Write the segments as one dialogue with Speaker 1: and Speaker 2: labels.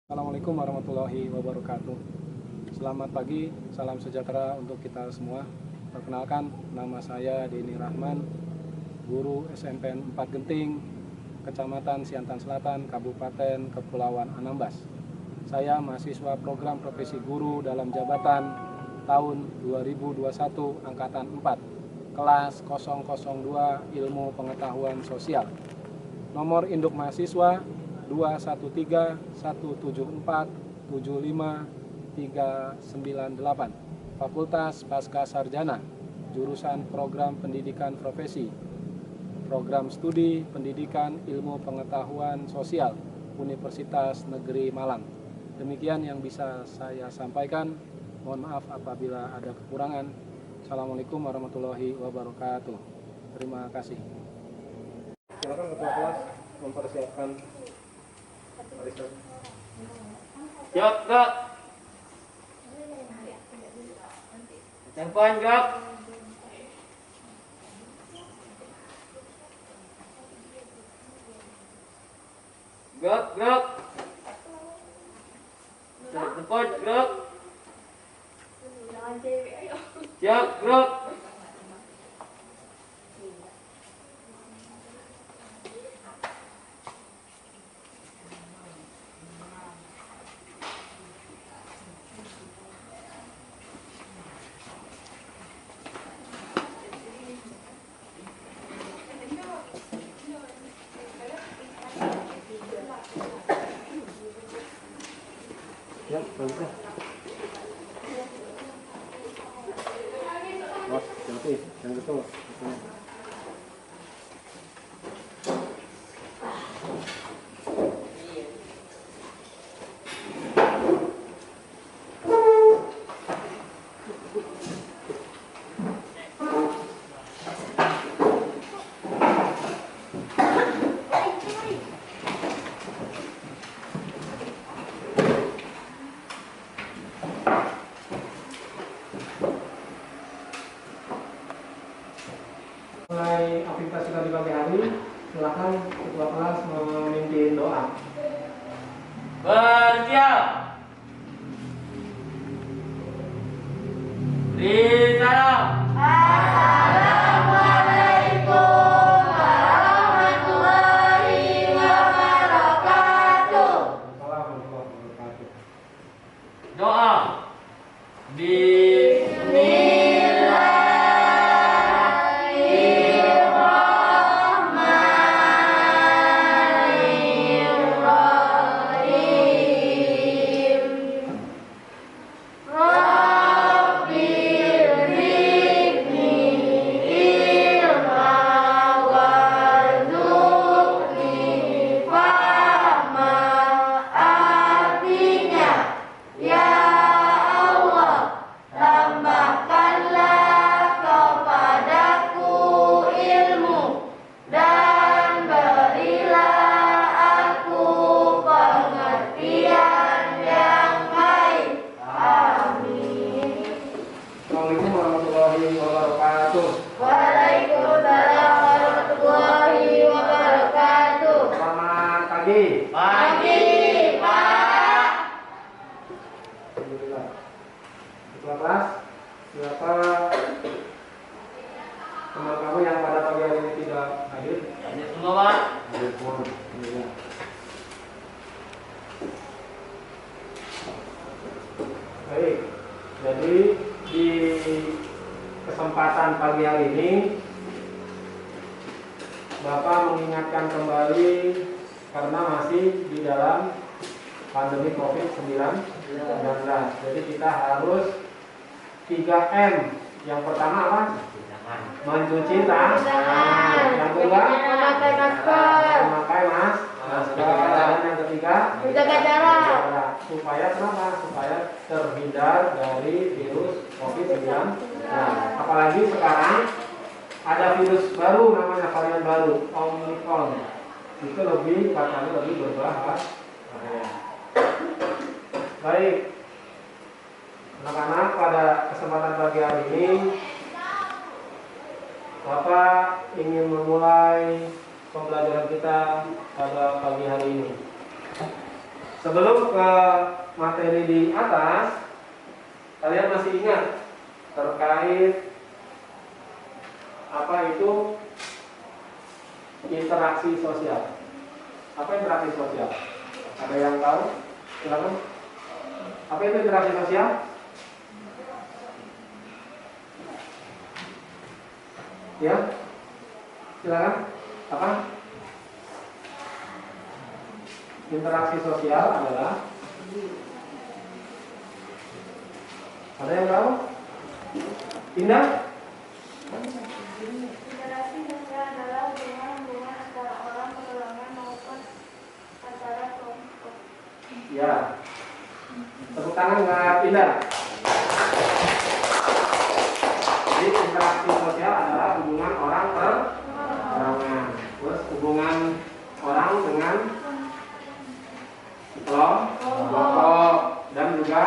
Speaker 1: Assalamualaikum warahmatullahi wabarakatuh. Selamat pagi, salam sejahtera untuk kita semua. Perkenalkan, nama saya Denny Rahman, guru SMPN 4 Genting, Kecamatan Siantan Selatan, Kabupaten Kepulauan Anambas. Saya mahasiswa program profesi guru dalam jabatan tahun 2021 Angkatan 4, kelas 002 Ilmu Pengetahuan Sosial. Nomor induk mahasiswa 213-174-75-398, Fakultas Pasca Sarjana, jurusan Program Pendidikan Profesi, Program Studi Pendidikan Ilmu Pengetahuan Sosial, Universitas Negeri Malang. Demikian yang bisa saya sampaikan. Mohon maaf apabila ada kekurangan. Assalamualaikum warahmatullahi wabarakatuh. Terima kasih. Silakan ketua kelas mempersiapkan.
Speaker 2: Jok, jok. Telepon, jok. Jok, jok. Telepon, jok. Jok, jok.
Speaker 1: Ya, bagus. Bos, yang betul. Mulai aktivitas kita di pagi hari, silakan ketua kelas memimpin doa.
Speaker 2: Bersiap. Beri salam.
Speaker 3: Assalamualaikum warahmatullahi wabarakatuh.
Speaker 1: Warahmatullahi wabarakatuh.
Speaker 2: Doa.
Speaker 1: Assalamualaikum warahmatullahi wabarakatuh.
Speaker 3: Waalaikumsalam warahmatullahi wabarakatuh.
Speaker 1: Selamat pagi.
Speaker 2: Pagi, Pak.
Speaker 1: Alhamdulillah. Ketua kelas, siapa teman kamu yang pada pagi hari ini tidak hadir?
Speaker 2: Hadir semua, Pak.
Speaker 1: Alhamdulillah. Baik, jadi di kesempatan pagi hari ini Bapak mengingatkan kembali karena masih di dalam pandemi COVID-19. Jadi kita harus 3M. Yang pertama apa? Mencuci tangan. Yang kedua,
Speaker 3: Memakai masker.
Speaker 1: memakai masker. Dan yang ketiga,
Speaker 3: Menjaga jarak.
Speaker 1: supaya kenapa? Supaya terhindar dari virus COVID-19. Apalagi sekarang ada virus baru namanya varian baru Omicron. Itu katanya lebih berbahaya. Baik, anak-anak, pada kesempatan pagi hari ini Bapak ingin memulai pembelajaran kita pada pagi hari ini. Sebelum ke materi di atas, kalian masih ingat terkait apa itu interaksi sosial? Apa interaksi sosial? Ada yang tahu? Silakan. Apa itu interaksi sosial? Ya, silakan. Apa? Interaksi sosial adalah, ada yang tahu? Indah?
Speaker 3: Interaksi sosial adalah hubungan antara orang, golongan maupun antara kelompok.
Speaker 1: Ya. Tepuk tangan nggak Indah? Jadi interaksi sosial adalah hubungan orang per orangan. Terus hubungan orang dengan kelompok, dan juga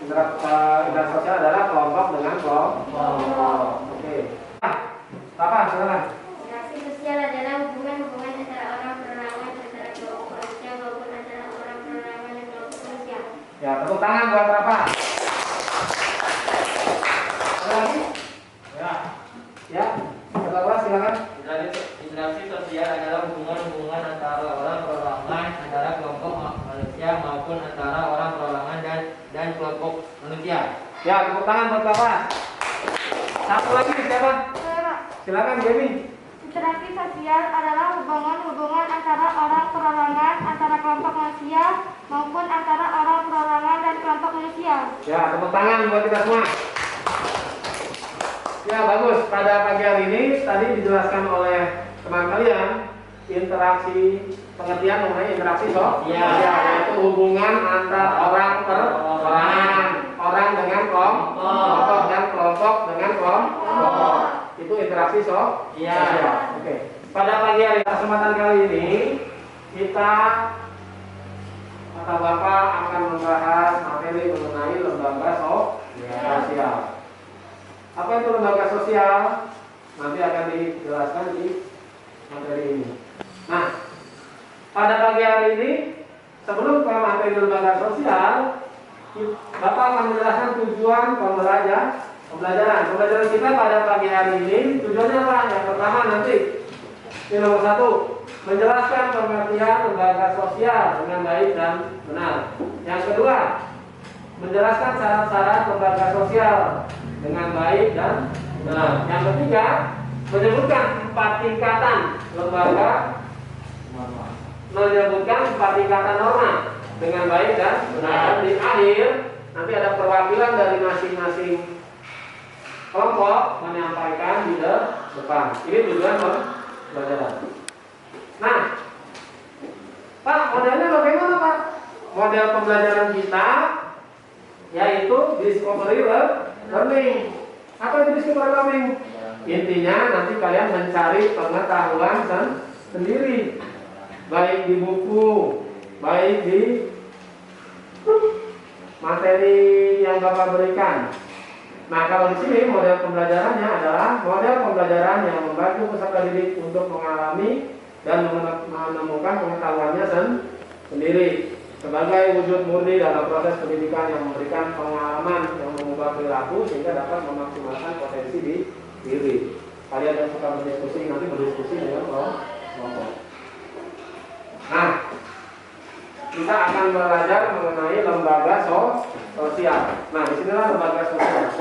Speaker 1: interaksi sosial adalah kelompok dengan kelompok. Oke. Apa? Silakan.
Speaker 3: Interaksi sosial adalah hubungan antara orang perorangan, antara kelompok manusia maupun antara orang perorangan dan kelompok manusia.
Speaker 1: Ya, tepuk tangan buat Rafa. Ada lagi?
Speaker 2: Ya.
Speaker 1: Ya. Rafa, silakan.
Speaker 2: Interaksi sosial adalah hubungan antara orang perorangan, antara kelompok manusia maupun antara orang perorangan dan kelompok manusia.
Speaker 1: Ya, tepuk tangan buat Rafa. Satu lagi siapa? Silakan Dewi.
Speaker 3: Interaksi sosial adalah hubungan antara orang perorangan, antara kelompok manusia maupun antara orang perorangan dan kelompok manusia.
Speaker 1: Ya, tepuk tangan buat kita semua. Ya, bagus. Pada pagi hari ini tadi dijelaskan oleh teman kalian interaksi, pengertian mengenai interaksi sosial, yaitu hubungan antara orang per orang dengan kelompok dan kelompok dengan kelompok. Itu interaksi sosial. Oke. Pada pagi hari kesempatan kali ini kita atau Bapak akan membahas materi mengenai lembaga sosial. Apa itu lembaga sosial? Nanti akan dijelaskan di materi ini. Nah, pada pagi hari ini sebelum ke materi lembaga sosial, Bapak akan menjelaskan tujuan pembelajaran. Pembelajaran kita pada pagi hari ini tujuannya apa? Yang pertama nanti ini nomor 1, menjelaskan pengertian lembaga sosial dengan baik dan benar. Yang kedua, menjelaskan syarat-syarat lembaga sosial dengan baik dan benar. Yang ketiga, menyebutkan 4 tingkatan lembaga, menyebutkan 4 tingkatan norma dengan baik dan benar. Dan di akhir nanti ada perwakilan dari masing-masing kelompok menyampaikan di depan. Ini tujuan pembelajaran. Nah, Pak, modelnya bagaimana Pak? Model pembelajaran kita yaitu discovery learning. Apa itu discovery learning? Intinya nanti kalian mencari pengetahuan sendiri, baik di buku, baik di materi yang Bapak berikan. Nah, kalau di sini model pembelajarannya adalah model pembelajaran yang membantu peserta didik untuk mengalami dan menemukan pengetahuannya sendiri sebagai wujud murni dalam proses pendidikan yang memberikan pengalaman yang mengubah perilaku sehingga dapat memaksimalkan potensi di diri. Kalian yang suka berdiskusi nanti berdiskusi dengan kelompok. Nah, kita akan belajar mengenai lembaga sosial. Nah, disinilah lembaga sosial.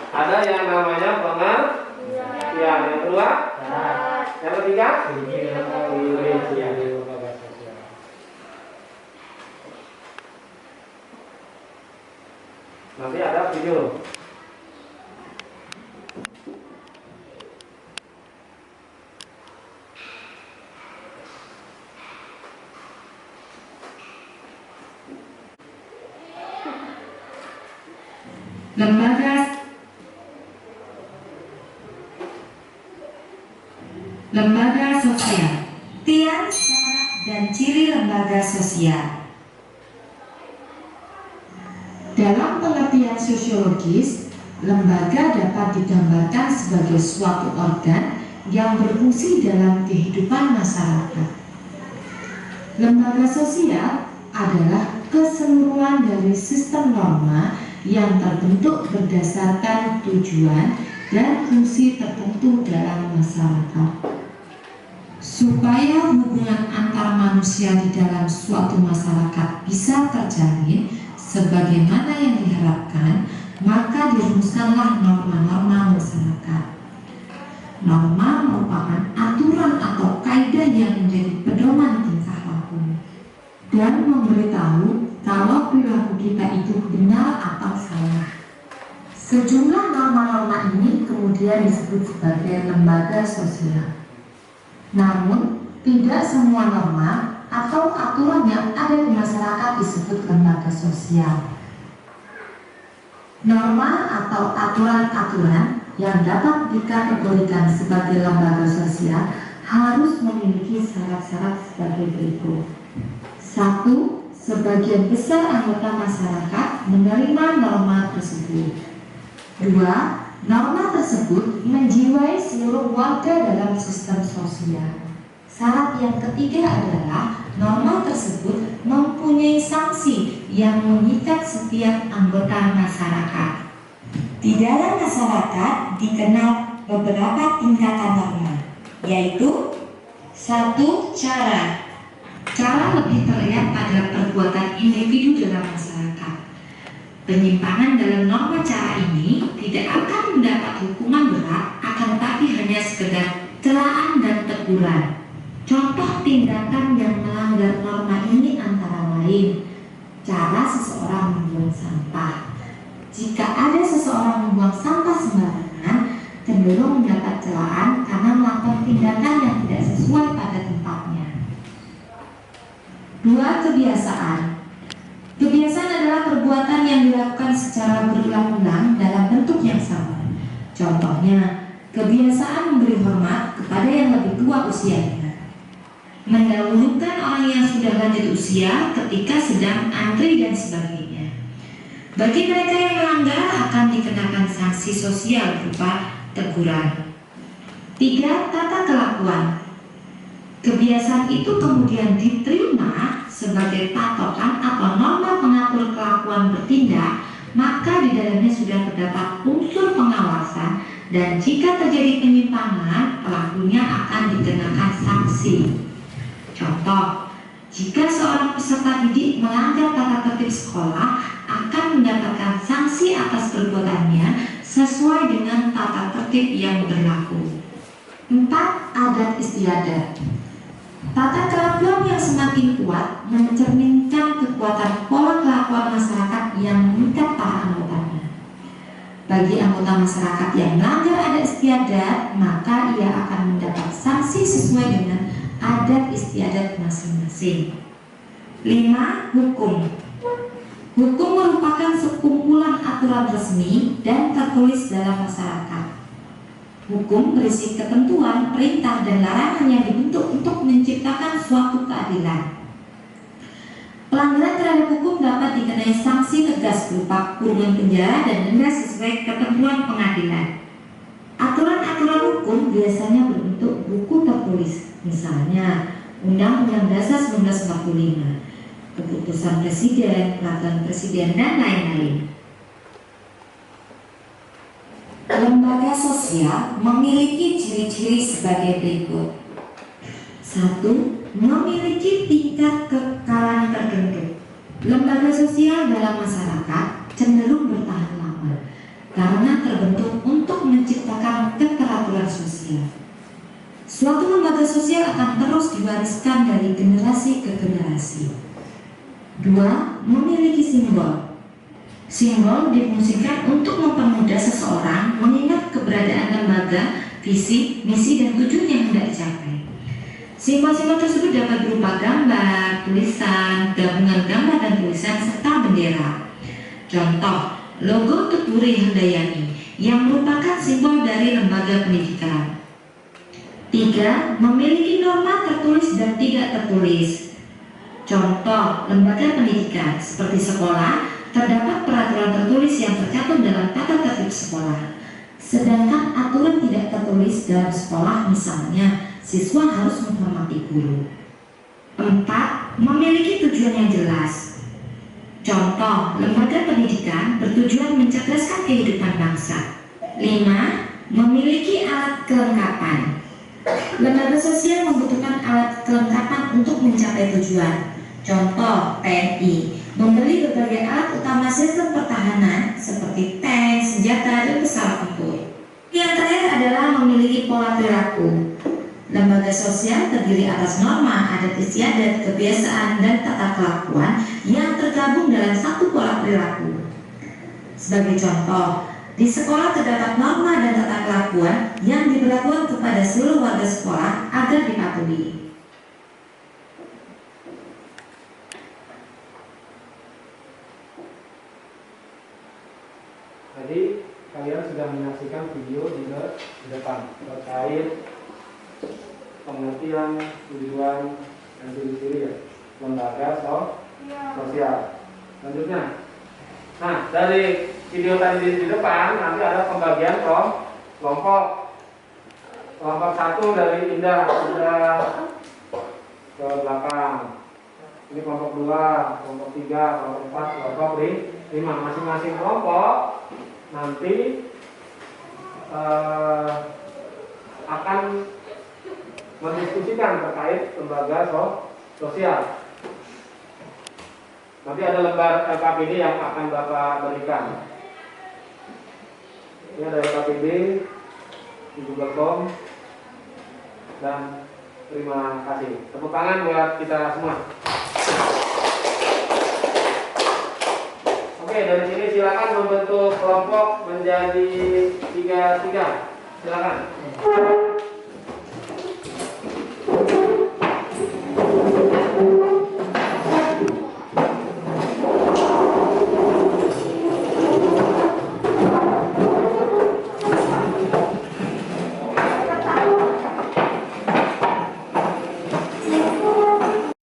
Speaker 1: Ada yang namanya pengertian. Yang kedua, yang ketiga, lembaga sosial. Nanti ada video.
Speaker 4: Lembaga sosial. Tiang, syarat, dan ciri lembaga sosial. Dalam pengertian sosiologis, lembaga dapat digambarkan sebagai suatu organ yang berfungsi dalam kehidupan masyarakat. Lembaga sosial adalah keseluruhan dari sistem norma yang terbentuk berdasarkan tujuan dan fungsi tertentu dalam masyarakat. Supaya hubungan antar manusia di dalam suatu masyarakat bisa terjalin sebagaimana yang diharapkan, maka dirumuskanlah norma-norma masyarakat. Norma merupakan aturan atau kaidah yang menjadi pedoman tingkah laku dan memberitahu kalau perilaku kita itu benar atau salah. Sejumlah norma-norma ini kemudian disebut sebagai lembaga sosial. Namun, tidak semua norma atau aturan yang ada di masyarakat disebut lembaga sosial. Norma atau aturan-aturan yang dapat dikategorikan sebagai lembaga sosial harus memiliki syarat-syarat sebagai berikut. 1. Sebagian besar anggota masyarakat menerima norma tersebut. 2. Norma tersebut menjiwai seluruh warga dalam sistem sosial. Syarat yang ketiga adalah norma tersebut mempunyai sanksi yang mengikat setiap anggota masyarakat. Di dalam masyarakat dikenal beberapa tingkatan norma, yaitu 1. Cara lebih terlihat pada perbuatan individu dalam masyarakat. Penyimpangan dalam norma cara ini tidak akan mendapat hukuman berat, akan tetapi hanya sekedar celaan dan teguran. Contoh tindakan yang melanggar norma ini antara lain cara seseorang membuang sampah. Jika ada seseorang membuang sampah sembarangan, cenderung mendapat celaan karena melakukan tindakan yang tidak sesuai pada tempatnya. 2. Kebiasaan. Kebiasaan adalah perbuatan yang dilakukan secara berulang-ulang dalam bentuk yang sama. Contohnya, kebiasaan memberi hormat kepada yang lebih tua usianya, mendahulukan orang yang sudah lanjut usia ketika sedang antri dan sebagainya. Bagi mereka yang melanggar akan dikenakan sanksi sosial berupa teguran. 3. Tata kelakuan. Kebiasaan itu kemudian diterima sebagai patokan atau norma pengatur kelakuan bertindak, maka di dalamnya sudah terdapat unsur pengawasan dan jika terjadi penyimpangan, pelakunya akan dikenakan sanksi. Contoh, jika seorang peserta didik melanggar tata tertib sekolah, akan mendapatkan sanksi atas perbuatannya sesuai dengan tata tertib yang berlaku. 4. Adat istiadat. Tata kelakuan yang semakin kuat mencerminkan kekuatan pola kelakuan masyarakat yang mengikat para anggotanya. Bagi anggota masyarakat yang melanggar adat istiadat, maka ia akan mendapat sanksi sesuai dengan adat istiadat masing-masing. 5. Hukum. Hukum merupakan sekumpulan aturan resmi dan tertulis dalam masyarakat. Hukum berisi ketentuan, perintah, dan larangan yang dibentuk untuk menciptakan suatu keadilan. Pelanggaran terhadap hukum dapat dikenai sanksi tegas berupa kurungan penjara dan denda sesuai ketentuan pengadilan. Aturan-aturan hukum biasanya berbentuk buku tertulis, misalnya Undang-Undang Dasar 1945, keputusan presiden, peraturan presiden, dan lain-lain. Lembaga sosial memiliki ciri-ciri sebagai berikut. 1. Memiliki tingkat kekalahan tertentu. Lembaga sosial dalam masyarakat cenderung bertahan lama karena terbentuk untuk menciptakan keteraturan sosial. Suatu lembaga sosial akan terus diwariskan dari generasi ke generasi. 2. Memiliki simbol. Simbol difungsikan untuk mempermudah seseorang mengingat keberadaan lembaga, visi, misi, dan tujuan yang hendak dicapai. Simbol-simbol tersebut dapat berupa gambar, tulisan, gabungan gambar dan tulisan, serta bendera. Contoh, logo Tuturi Handayani yang merupakan simbol dari lembaga pendidikan. 3. Memiliki norma tertulis dan tidak tertulis. Contoh, lembaga pendidikan seperti sekolah terdapat peraturan tertulis yang tercantum dalam tata tertib sekolah. Sedangkan aturan tidak tertulis dalam sekolah, misalnya siswa harus menghormati guru. 4. Memiliki tujuan yang jelas. Contoh, lembaga pendidikan bertujuan mencerdaskan kehidupan bangsa. 5. Memiliki alat kelengkapan. Lembaga sosial membutuhkan alat kelengkapan untuk mencapai tujuan. Contoh, TNI membeli berbagai alat utama sistem pertahanan seperti tank, senjata, dan pesawat tempur. Yang terakhir adalah memiliki pola perilaku. Lembaga sosial terdiri atas norma, adat istiadat, kebiasaan, dan tata kelakuan yang tergabung dalam satu pola perilaku. Sebagai contoh, di sekolah terdapat norma dan tata kelakuan yang diberlakukan kepada seluruh warga sekolah agar dipatuhi.
Speaker 1: Tadi kalian sudah menyaksikan video di depan terkait pengertian, tujuan, dan ciri-ciri ya, lembaga sosial. Selanjutnya, nah dari video tadi di depan nanti ada pembagian kelompok. Kelompok 1 dari Indah sudah ke belakang. Ini kelompok 2, kelompok 3, kelompok 4, kelompok 5. Masing-masing kelompok nanti akan mendiskusikan terkait lembaga sosial. Nanti ada lembar LKPD yang akan Bapak berikan. Ini ada LKPD di Google Form. Dan terima kasih. Tepuk tangan buat kita semua. Oke, dari sini silakan membentuk kelompok menjadi 3-3. Silakan.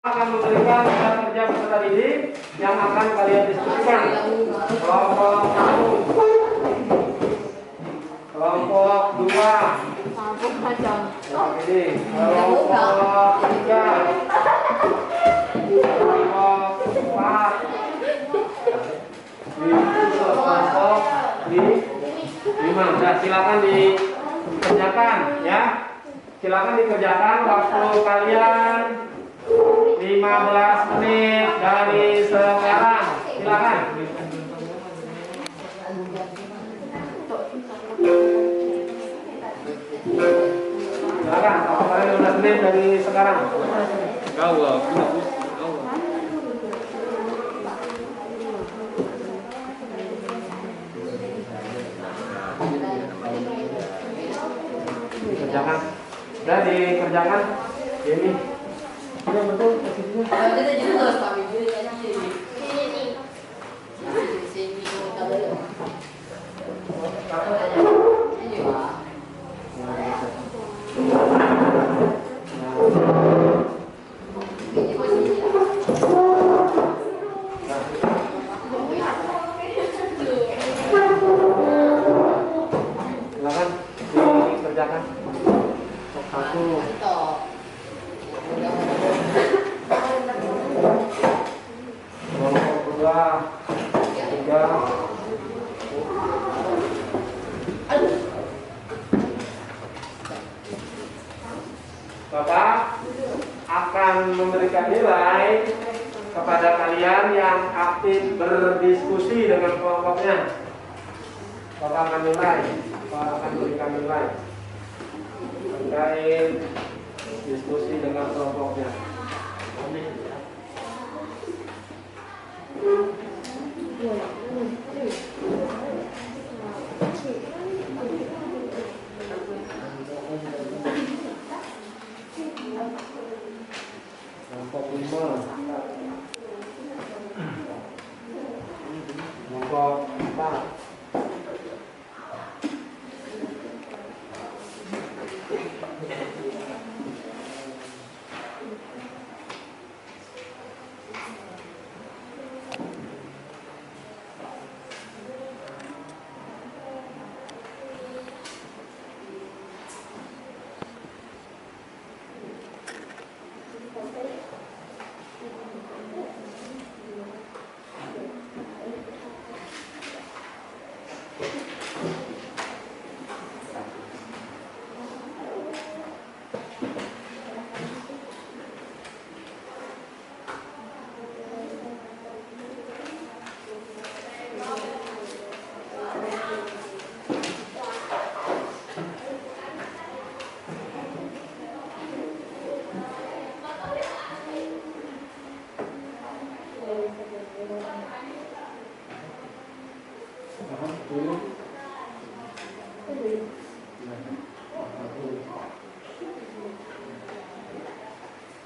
Speaker 1: Akan memberikan kerja peserta didik yang akan kalian diskusikan. Kelompok 1, kelompok 2, ini kelompok 3, kelompok 4, kelompok 5. Nah, silakan dikerjakan ya. Silakan dikerjakan waktu kalian 15 menit dari sekarang. Silakan. Silakan, waktu kalian 15 menit dari sekarang. Dikerjakan. Sudah dikerjakan. Ini. Ini betul posisinya. Silakan dikerjakan. Satu. Kelompok 2, 3. Bapak akan memberikan nilai kepada kalian yang aktif berdiskusi dengan kelompoknya. Bapak akan berikan nilai terkait diskusi dengan kelompoknya. Kelompok 5, kelompok 4.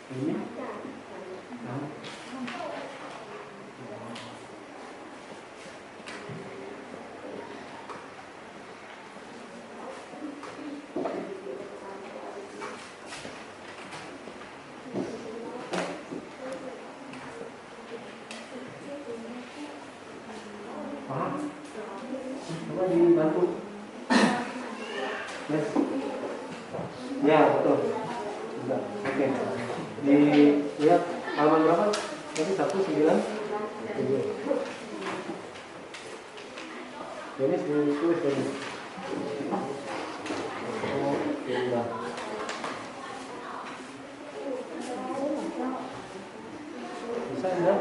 Speaker 1: Ini? Coba dibantu. Yes. Ya, betul. Sudah. Oke. Dilihat halaman berapa? Tadi 19. Denis ditulis tadi. Oke, udah. Bisa enggak?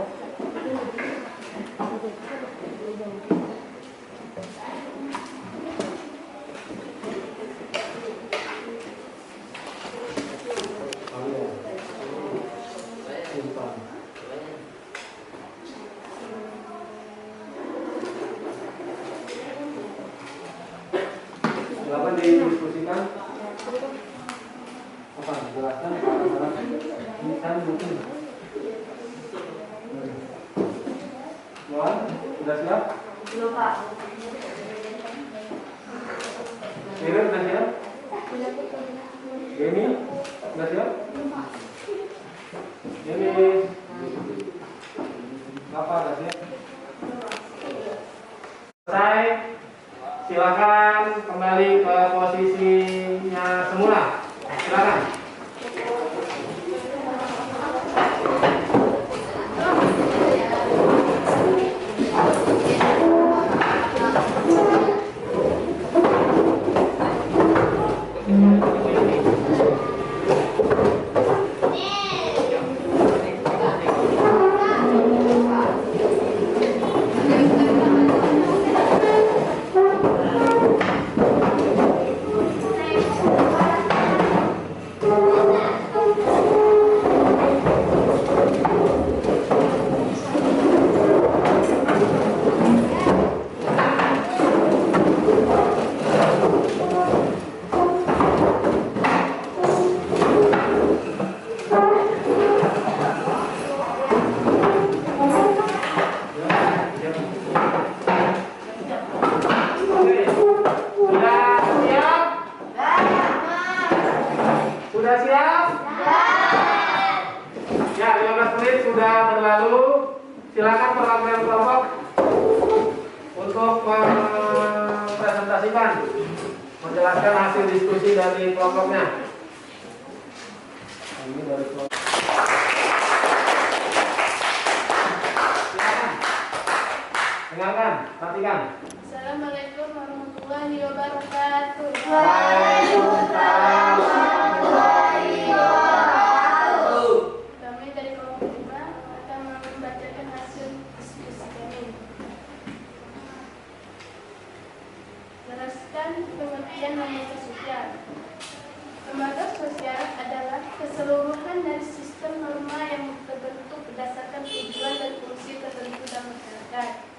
Speaker 1: Silakan didiskusikan. Apa? Jelaskan. Ini kan mungkin. Mual, sudah siap?
Speaker 3: Belum, Pak.
Speaker 1: Mira, sudah siap? Gemi, sudah siap? Gemi, apa sudah siap? Selesai. Silakan kembali ke posisinya semula. Silakan. Sudah siap? Ya, 15 menit sudah berlalu. Silakan perwakilan kelompok untuk mempresentasikan, menjelaskan hasil diskusi dari kelompoknya. Ini dari kelompok. Silakan. Dengarkan, perhatikan.
Speaker 3: Assalamualaikum warahmatullahi wabarakatuh.
Speaker 1: Waalaikumsalam warahmatullahi wabarakatuh.
Speaker 3: Kami dari kelompok 5 akan membacakan hasil diskusi kami. Jelaskan pengertian lembaga sosial. Lembaga sosial adalah keseluruhan dari sistem norma yang terbentuk berdasarkan tujuan dan fungsi tertentu dalam masyarakat.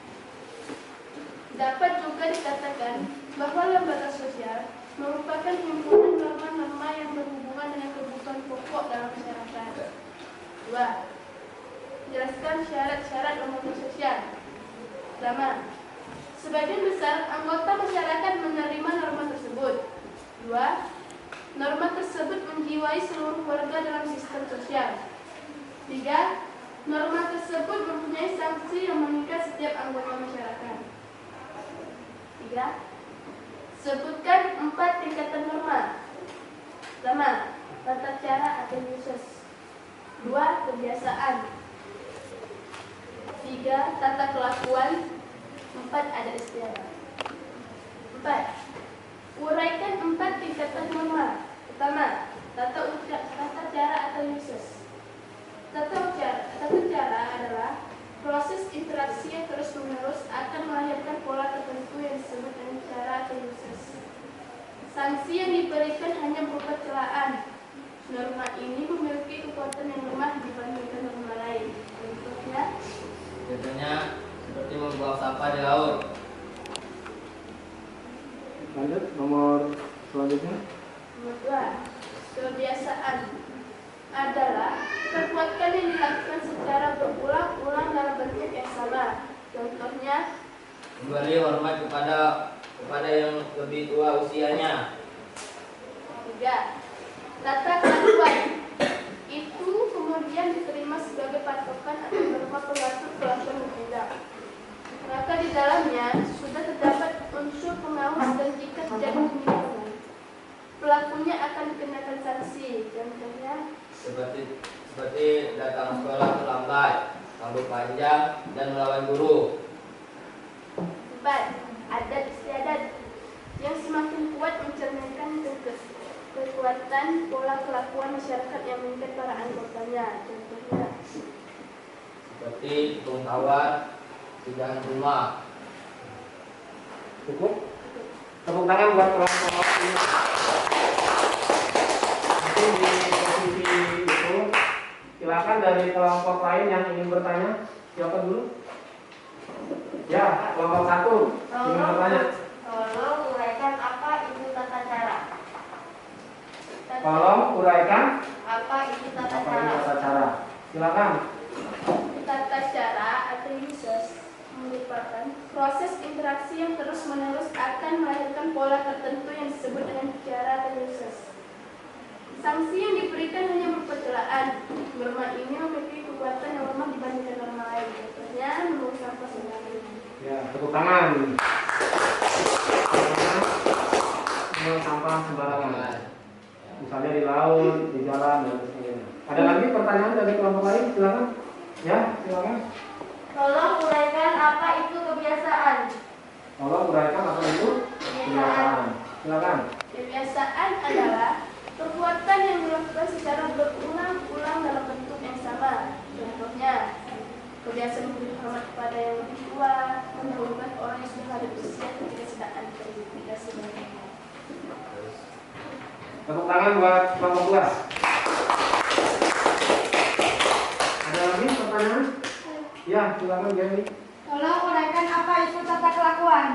Speaker 3: Dapat juga dikatakan bahwa lembaga sosial merupakan himpunan norma-norma yang berhubungan dengan kebutuhan pokok dalam masyarakat. 2. Jelaskan syarat-syarat lembaga sosial. Pertama, sebagian besar anggota masyarakat menerima norma tersebut. 2. Norma tersebut menjiwai seluruh warga dalam sistem sosial. 3. Norma tersebut mempunyai sanksi yang mengikat setiap anggota masyarakat. 3. Sebutkan 4 tingkatan norma. Pertama, tata cara atau uses. 2. Kebiasaan. 3. Tata kelakuan. 4. Adat istiadat. 4. Uraikan 4 tingkatan norma. Pertama, tata cara atau uses. Tata cara adalah proses interaksi yang terus-menerus akan melahirkan pola tertentu yang disebut dengan cara atau uses. Sanksi yang diberikan hanya berupa celaan. Norma ini memiliki kekuatan yang lemah dibandingkan norma lain.
Speaker 2: Contohnya seperti membuang sampah di laut.
Speaker 1: Lanjut, nomor selanjutnya.
Speaker 3: Nomor 2. Kebiasaan adalah
Speaker 2: Memberi hormat kepada yang lebih tua usianya.
Speaker 3: 3. Tata kelakuan itu kemudian diterima sebagai patokan atau norma pengatur kelakuan bertindak. Maka di dalamnya sudah terdapat unsur pengawas dan jika terjadi penyimpangan, pelakunya akan dikenakan sanksi. Contohnya
Speaker 2: seperti datang sekolah terlambat, rambut panjang, dan melawan guru.
Speaker 3: 4. Adat istiadat yang semakin kuat mencerminkan kekuatan pola kelakuan masyarakat yang mengikat para anggotanya. Contohnya
Speaker 2: Seperti tungkawat, sidangan rumah.
Speaker 1: Cukup? Tepuk tangan buat kelompok ini. Mungkin di posisi itu, silakan dari kelompok lain yang ingin bertanya. Siapa dulu? Ya, kelompok 1 ingin bertanya.
Speaker 5: Tolong uraikan apa itu tata cara.
Speaker 1: Tolong uraikan
Speaker 5: Apa itu tata
Speaker 1: apa
Speaker 5: cara?
Speaker 1: itu tata cara. Silakan.
Speaker 3: tata cara atau uses merupakan proses interaksi yang terus-menerus akan melahirkan pola tertentu yang disebut dengan cara atau uses. Sanksi yang diberikan hanya berupa celaan. Norma ini memiliki kekuatan yang lemah dibandingkan norma lain. Contohnya membuang sampah sembarangan.
Speaker 1: Ya, tepuk tangan. Membuang sampah sembarangan. Misalnya di laut, di jalan, dan sebagainya. Ada lagi pertanyaan dari kelompok lain? Silakan. Ya, silakan.
Speaker 5: Tolong uraikan apa itu kebiasaan.
Speaker 1: Tolong uraikan apa itu kebiasaan. Silakan.
Speaker 3: Kebiasaan adalah perbuatan yang dilakukan secara berulang-ulang dalam bentuk yang sama. Contohnya, kebiasaan memberi hormat kepada yang lebih tua, mendahulukan orang yang sudah ada usia ketika sedang beraktivitas sebagainya.
Speaker 1: Tepuk tangan buat kelompok 2. Ada lagi pertanyaan? Ya, silakan Gary.
Speaker 5: Tolong uraikan apa itu tata kelakuan.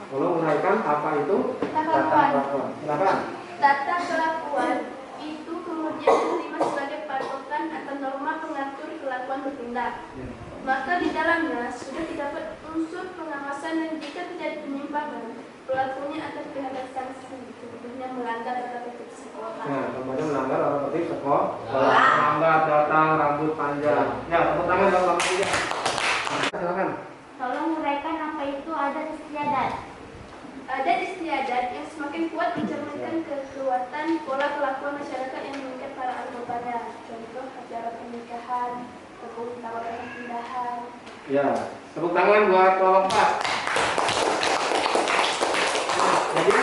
Speaker 1: Tolong uraikan apa itu
Speaker 5: Tata kelakuan.
Speaker 1: Silakan.
Speaker 3: Tata kelakuan itu kemudian diterima sebagai patokan atau norma pengatur kelakuan bertindak.
Speaker 1: Ya.
Speaker 3: Maka di dalamnya sudah terdapat unsur pengawasan dan jika terjadi penyimpangan, pelakunya akan dikenakan sanksi. Contohnya melanggar tata tertib sekolah.
Speaker 1: Nah, kemudian melanggar tata tertib sekolah. Terlambat datang, rambut panjang. Ya, tepuk tangan buat kelompok 3. Silakan.
Speaker 5: Tolong uraikan apa itu adat istiadat.
Speaker 3: Adat istiadat yang semakin kuat mencerminkan kekuatan pola kelakuan masyarakat yang mengikat para anggotanya. Contoh acara pernikahan, tepung tawar pindahan.
Speaker 1: Ya, tepuk tangan buat kelompok 4. Nah, jadi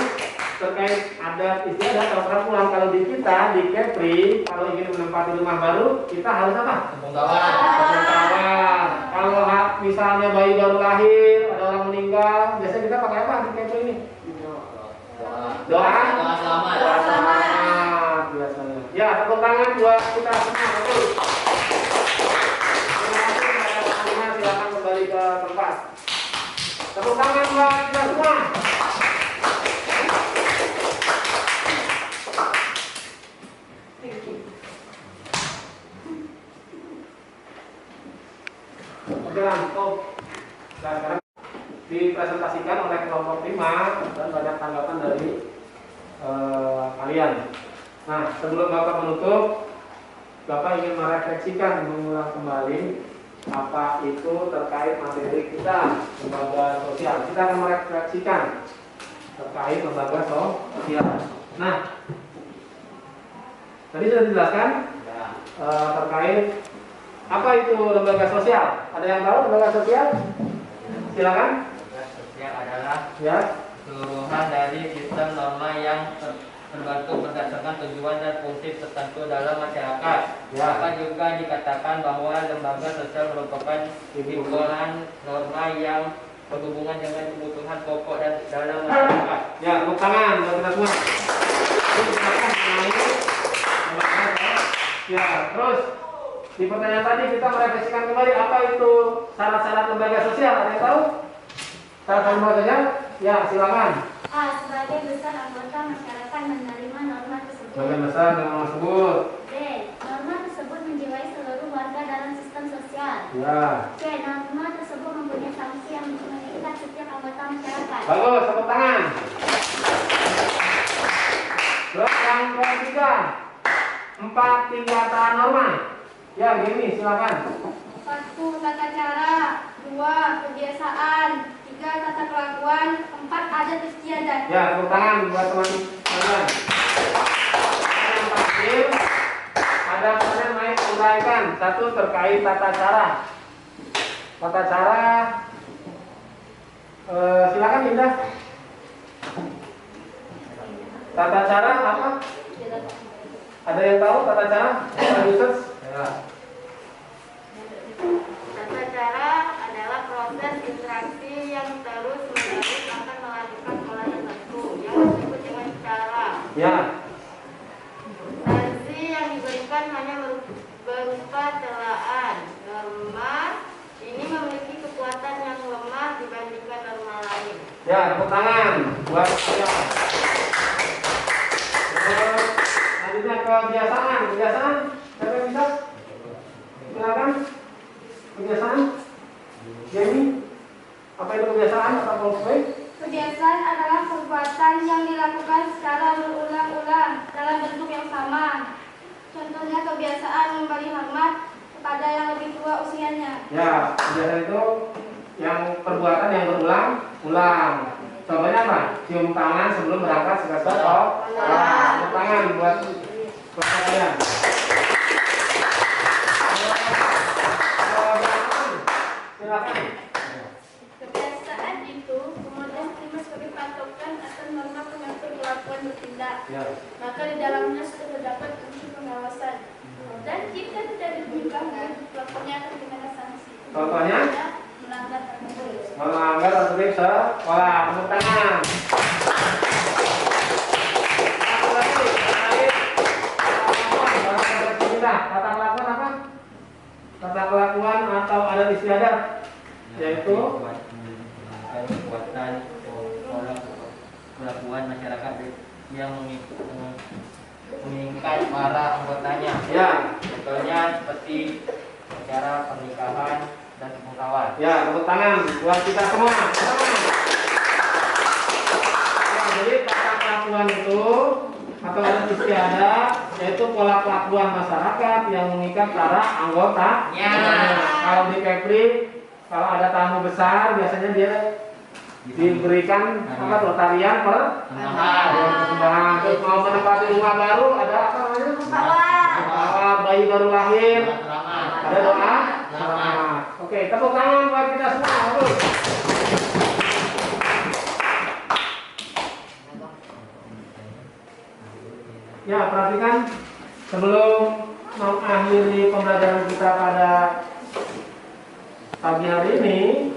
Speaker 1: terkait adat istiadat atau peraturan kalau di kita di Kepri kalau ingin menempati rumah baru kita harus apa?
Speaker 2: Tungkawat.
Speaker 1: Tepuk tangan. Kalau misalnya bayi baru lahir ada orang meninggal biasanya kita pakai apa di Kepri ini? Doa.
Speaker 2: Doa selamat.
Speaker 1: Doa selamat biasanya. Ya, tepuk tangan buat kita semua. Betul. Terima kasih kepada teman-teman. Silakan kembali ke tempat. Tepuk tangan buat kita semua. Oke, untuk sekarang dipresentasikan oleh kelompok 5 dan banyak tanggapan dari kalian. Nah, sebelum Bapak menutup, Bapak ingin merefleksikan, mengulang kembali apa itu terkait materi kita lembaga sosial. Kita akan merefleksikan terkait lembaga sosial. Nah, tadi sudah dijelaskan terkait apa itu lembaga sosial. Ada yang tahu lembaga sosial? Silakan.
Speaker 2: Lembaga sosial adalah
Speaker 1: Ya.
Speaker 2: keseluruhan dari sistem norma yang terbentuk berdasarkan tujuan dan fungsi tertentu dalam masyarakat.
Speaker 1: Ya.
Speaker 2: Maka juga dikatakan bahwa lembaga sosial merupakan himpunan norma yang berhubungan dengan kebutuhan pokok dan dalam masyarakat.
Speaker 1: Ya, tepuk tangan buat kita semua. Terus silakan mengenai lembaga sosial. Ya, terus di pertanyaan tadi kita merefleksikan kembali apa itu syarat-syarat lembaga sosial. Ada yang tahu? Syarat lembaga sosial? Ya, silakan.
Speaker 5: A. Sebagai besar anggota masyarakat menerima norma tersebut.
Speaker 1: Bagian besar norma tersebut.
Speaker 5: B. Norma tersebut menjiwai seluruh warga dalam sistem sosial.
Speaker 1: Ya.
Speaker 5: C. Norma tersebut mempunyai sanksi yang mengikat setiap anggota
Speaker 6: Bagus, tepuk tangan. Terus yang ketiga, 4 tingkatan norma. Ya, gini, silakan.
Speaker 5: 1. Tata cara. 2. Kebiasaan. 3. Tata kelakuan. 4. Adat istiadat.
Speaker 6: Ya, tepuk tangan buat teman-teman. Yang terakhir, ada kalian main uraikan. 1 terkait tata cara. Tata cara, silakan Indah. Tata cara apa? Ada yang tahu tata cara? Research? Ya.
Speaker 5: Tata cara adalah proses interaksi yang terus-menerus akan melakukan pola tertentu yang disebut dengan cara.
Speaker 6: Ya.
Speaker 5: Sanksi yang diberikan hanya berupa celaan. Norma ini memiliki kekuatan yang lemah dibandingkan norma lain.
Speaker 6: Ya, tepuk tangan buat saya. Terus, selanjutnya kebiasaan. Kebiasaan, siapa yang bisa? Silakan. Kebiasaan. Jamie, apa itu kebiasaan atau konflik?
Speaker 5: Kebiasaan adalah perbuatan yang dilakukan secara berulang-ulang dalam bentuk yang sama. Contohnya kebiasaan memberi hormat kepada yang lebih tua usianya.
Speaker 6: Ya, kebiasaan itu yang perbuatan yang berulang-ulang. Contohnya apa? Cium tangan sebelum berangkat sekat sekolah. Cium tangan buat kalian. Silakan.
Speaker 3: Kebiasaan itu kemudian diterima sebagai patokan atau norma pengatur kelakuan bertindak.
Speaker 6: Ya.
Speaker 3: Maka di dalamnya sudah terdapat unsur pengawasan. Dan jika tidak dipertimbangkan, pelakunya akan dikenakan sanksi.
Speaker 6: Contohnya?
Speaker 3: Melanggar tertentu.
Speaker 6: Melanggar tertib sekolah. Tepuk tangan. Satu lagi terkait tata kelakuan apa? Tata kelakuan atau adat istiadat, yaitu
Speaker 2: perbuatan kelakuan masyarakat yang menginginkan para anggotanya.
Speaker 6: ya,
Speaker 2: Contohnya seperti acara pernikahan dan pemakaman.
Speaker 6: ya, tepuk tangan buat kita semua. Ya, jadi tata kelakuan itu atau adat istiadat yaitu pola kelakuan masyarakat yang mengikat para anggota.
Speaker 2: Ya.
Speaker 6: Kalau di Kepri, kalau ada tamu besar biasanya dia diberikan apa tuh tarian persembahan. Terus mau menempati rumah baru ada apa namanya? Selamat bayi baru lahir. Ada doa. Selamat. Oke, tepuk tangan buat kita semua. Bagus. Ya, perhatikan sebelum mengakhiri pembelajaran kita pada pagi hari ini,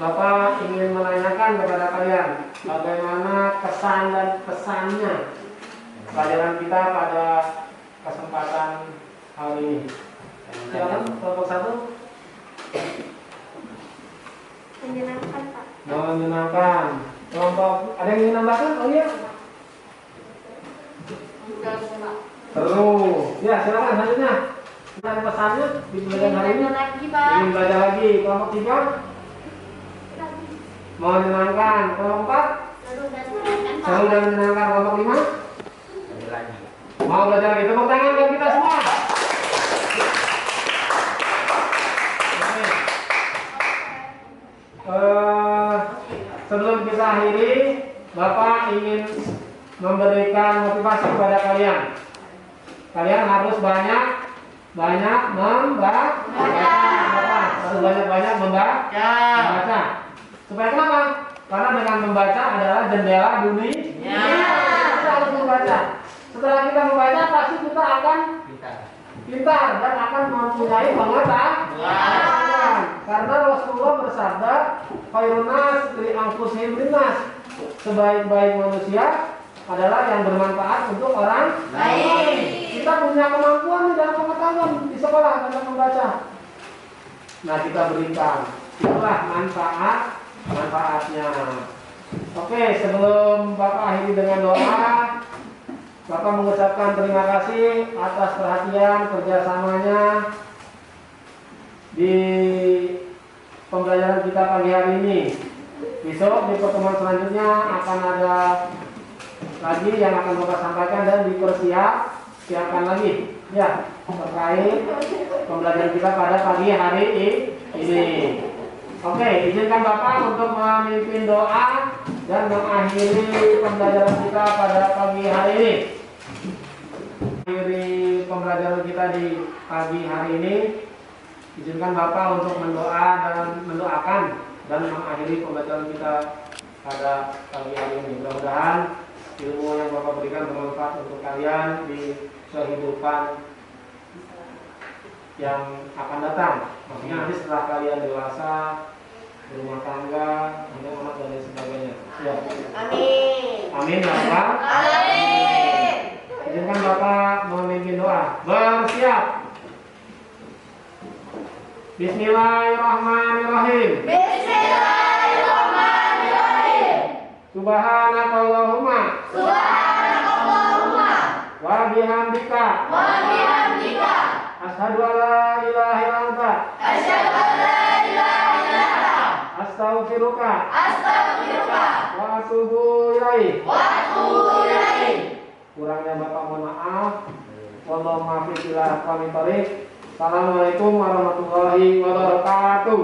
Speaker 6: Bapak ingin menanyakan kepada kalian bagaimana kesan dan pesannya pelajaran kita pada kesempatan hari ini. Silakan kelompok 1.
Speaker 5: Menyenangkan, Pak.
Speaker 6: Menyenangkan. Kelompok ada yang ingin nambahkan? Oh iya. Seru. Ya, silakan selanjutnya. Ada pesannya di pelajaran hari ini?
Speaker 5: Lagi, Pak.
Speaker 6: Ingin belajar lagi. Kelompok 3 menyenangkan. Kelompok 4 seru dan menyenangkan. Kelompok 5 mau belajar lagi. Tepuk tangan buat kita semua. Sebelum kita akhiri, Bapak ingin memberikan motivasi kepada kalian. Kalian harus banyak membaca. Harus banyak membaca. Supaya kenapa? Karena dengan membaca adalah jendela dunia. Kita harus membaca. Setelah kita membaca, pasti kita akan pintar dan akan mempunyai pengetahuan. Karena Rasulullah bersabda, "Khairun nas li anfusihim linnas." Sebaik-baik manusia adalah yang bermanfaat untuk orang lain. Kita punya kemampuan dalam pengetahuan di sekolah dalam membaca. Nah, kita berikan. Itulah manfaatnya. Oke, sebelum Bapak akhiri dengan doa, Bapak mengucapkan terima kasih atas perhatian kerjasamanya di pembelajaran kita pagi hari ini. Besok di pertemuan selanjutnya akan ada lagi yang akan Bapak sampaikan dan siapkan lagi ya terkait pembelajaran kita pada pagi hari ini. Oke, izinkan Bapak untuk memimpin doa dan mengakhiri pembelajaran kita pada pagi hari ini. Akhiri pembelajaran kita di pagi hari ini, izinkan Bapak untuk mendoakan dan mengakhiri pembelajaran kita pada pagi hari ini. Mudah-mudahan ilmu yang Bapak berikan bermanfaat untuk kalian di kehidupan yang akan datang. Maksudnya nanti setelah kalian dewasa, berumah tangga, punya anak dan lain sebagainya. Ya.
Speaker 5: Amin.
Speaker 6: Amin ya Bapak.
Speaker 5: Amin.
Speaker 6: Izinkan Bapak memimpin doa. Bersiap. Bismillahirrahmanirrahim.
Speaker 5: Bismillahirrahmanirrahim.
Speaker 6: Subhanakallahumma
Speaker 5: Subhanakallahumma
Speaker 6: wa bihamdika
Speaker 5: wa bihamdika
Speaker 6: asyhadu an la ilaha illa anta
Speaker 5: asyhadu an la ilaha illa anta
Speaker 6: astaghfiruka
Speaker 5: astaghfiruka
Speaker 6: wa atubu ilaik.
Speaker 5: wa atubu ilaik.
Speaker 6: Kurangnya Bapak mohon maaf. Wallahu muwaffiq ila aqwamit thoriq. Assalamualaikum warahmatullahi wabarakatuh.